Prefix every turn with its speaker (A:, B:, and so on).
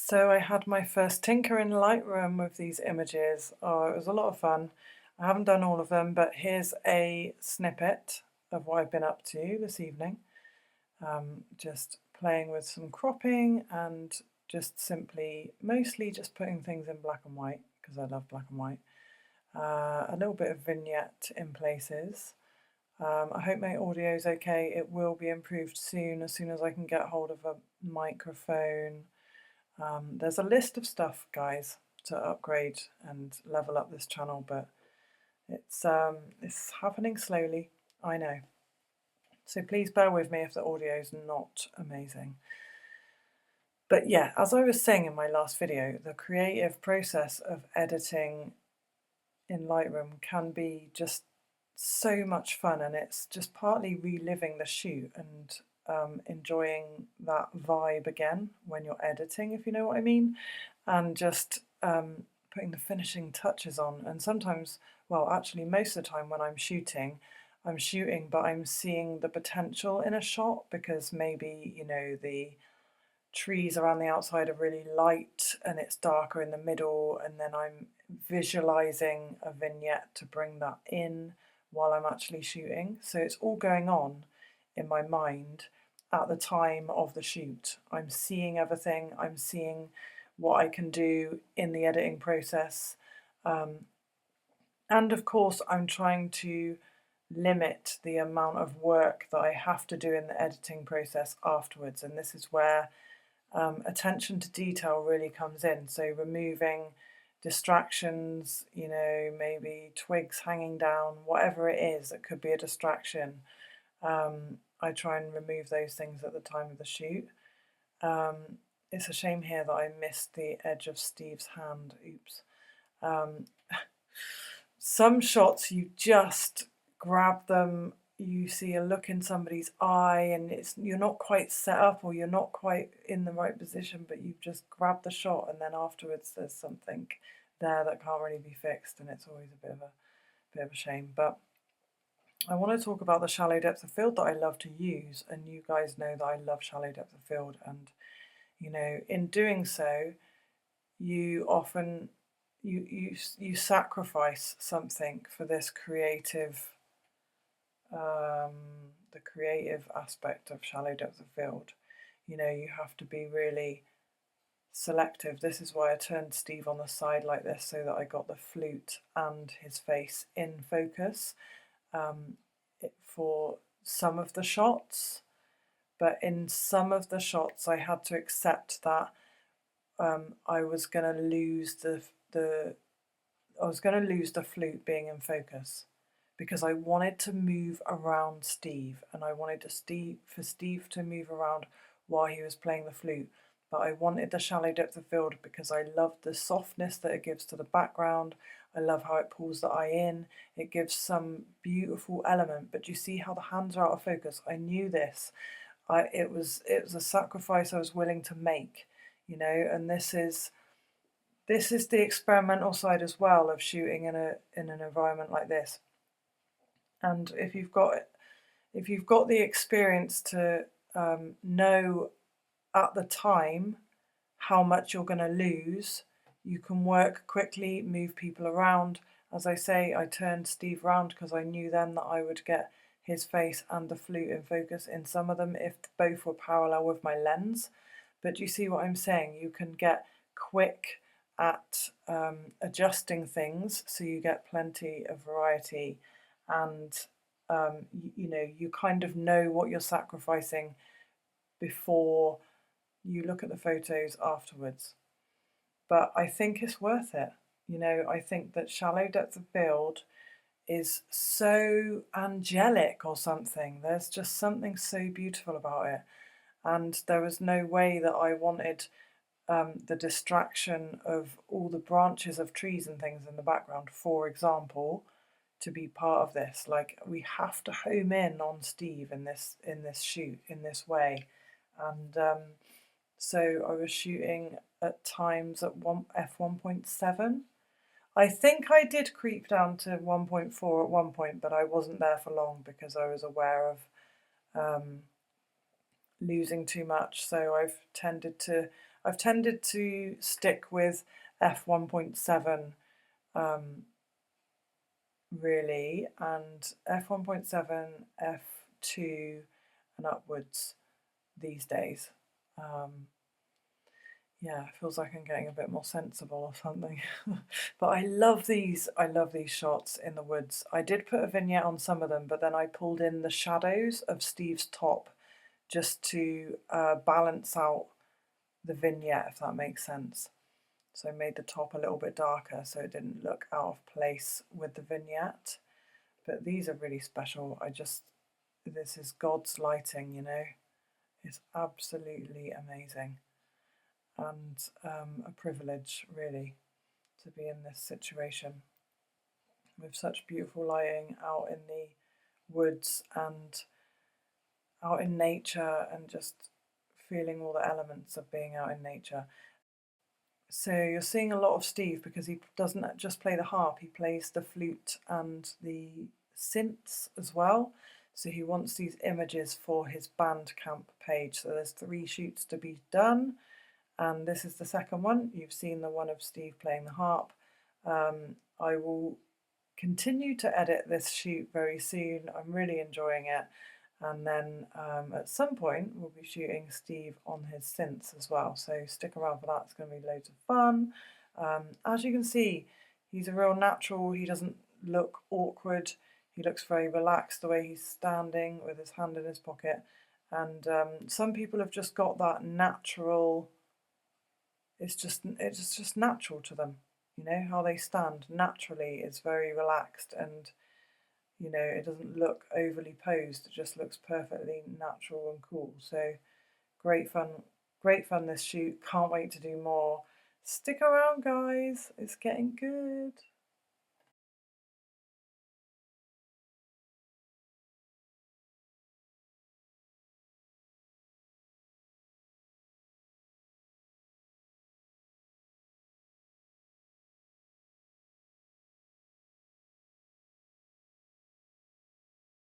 A: So I had my first tinker in Lightroom with these images. Oh, it was a lot of fun. I haven't done all of them, but here's a snippet of what I've been up to this evening. Just playing with some cropping and just simply, mostly just putting things in black and white because I love black and white. A little bit of vignette in places. I hope my audio is okay. It will be improved soon as I can get hold of a microphone. There's a list of stuff, guys, to upgrade and level up this channel, but it's happening slowly, I know. So please bear with me if the audio is not amazing. But yeah, as I was saying in my last video, the creative process of editing in Lightroom can be just so much fun, and it's just partly reliving the shoot and enjoying that vibe again when you're editing, if you know what I mean, and just putting the finishing touches on. And sometimes, well, actually most of the time when I'm shooting, but I'm seeing the potential in a shot because maybe, you know, the trees around the outside are really light and it's darker in the middle, and then I'm visualizing a vignette to bring that in while I'm actually shooting. So it's all going on in my mind at the time of the shoot. I'm seeing everything, I'm seeing what I can do in the editing process. And of course, I'm trying to limit the amount of work that I have to do in the editing process afterwards. And this is where attention to detail really comes in. So removing distractions, you know, maybe twigs hanging down, whatever it is that could be a distraction. I try and remove those things at the time of the shoot. It's a shame here that I missed the edge of Steve's hand. Oops. Some shots you just grab them, you see a look in somebody's eye and you're not quite set up or you're not quite in the right position, but you've just grabbed the shot, and then afterwards there's something there that can't really be fixed, and it's always a bit of a shame. But I want to talk about the shallow depth of field that I love to use, and you guys know that I love shallow depth of field, and you know, in doing so, you often you sacrifice something for this creative the creative aspect of shallow depth of field. You know, you have to be really selective. This is why I turned Steve on the side like this, so that I got the flute and his face in focus for some of the shots. But in some of the shots I had to accept that I was going to lose the flute being in focus, because I wanted to move around Steve, and I wanted for Steve to move around while he was playing the flute. But I wanted the shallow depth of field because I love the softness that it gives to the background. I love how it pulls the eye in. It gives some beautiful element. But you see how the hands are out of focus? I knew this. It was a sacrifice I was willing to make, you know. And this is the experimental side as well of shooting in an environment like this. And if you've got the experience to know at the time how much you're going to lose, you can work quickly, move people around. As I say, I turned Steve round because I knew then that I would get his face and the flute in focus in some of them if both were parallel with my lens. But you see what I'm saying? You can get quick at adjusting things so you get plenty of variety, and you know, you kind of know what you're sacrificing before you look at the photos afterwards. But I think it's worth it. You know, I think that shallow depth of field is so angelic or something. There's just something so beautiful about it. And there was no way that I wanted the distraction of all the branches of trees and things in the background, for example, to be part of this. Like, we have to home in on Steve in this shoot in this way. And so I was shooting at times at f1.7. I think I did creep down to 1.4 at one point, but I wasn't there for long because I was aware of losing too much. So I've tended to, I've tended to stick with f1.7 really, and f1.7, f2 and upwards these days. Yeah, it feels like I'm getting a bit more sensible or something. But I love these shots in the woods. I did put a vignette on some of them, but then I pulled in the shadows of Steve's top just to balance out the vignette, if that makes sense. So I made the top a little bit darker so it didn't look out of place with the vignette. But these are really special. This is God's lighting, you know. It's absolutely amazing. And a privilege, really, to be in this situation with such beautiful lighting out in the woods and out in nature, and just feeling all the elements of being out in nature. So you're seeing a lot of Steve because he doesn't just play the harp, he plays the flute and the synths as well. So he wants these images for his Bandcamp page. So there's 3 shoots to be done, and this is the second one. You've seen the one of Steve playing the harp. I will continue to edit this shoot very soon. I'm really enjoying it. And then at some point we'll be shooting Steve on his synths as well. So stick around for that, it's going to be loads of fun. As you can see, he's a real natural, he doesn't look awkward. He looks very relaxed the way he's standing with his hand in his pocket. And some people have just got that natural, it's just natural to them. You know, how they stand naturally is very relaxed, and you know, it doesn't look overly posed, it just looks perfectly natural and cool. So great fun this shoot, can't wait to do more. Stick around guys, it's getting good.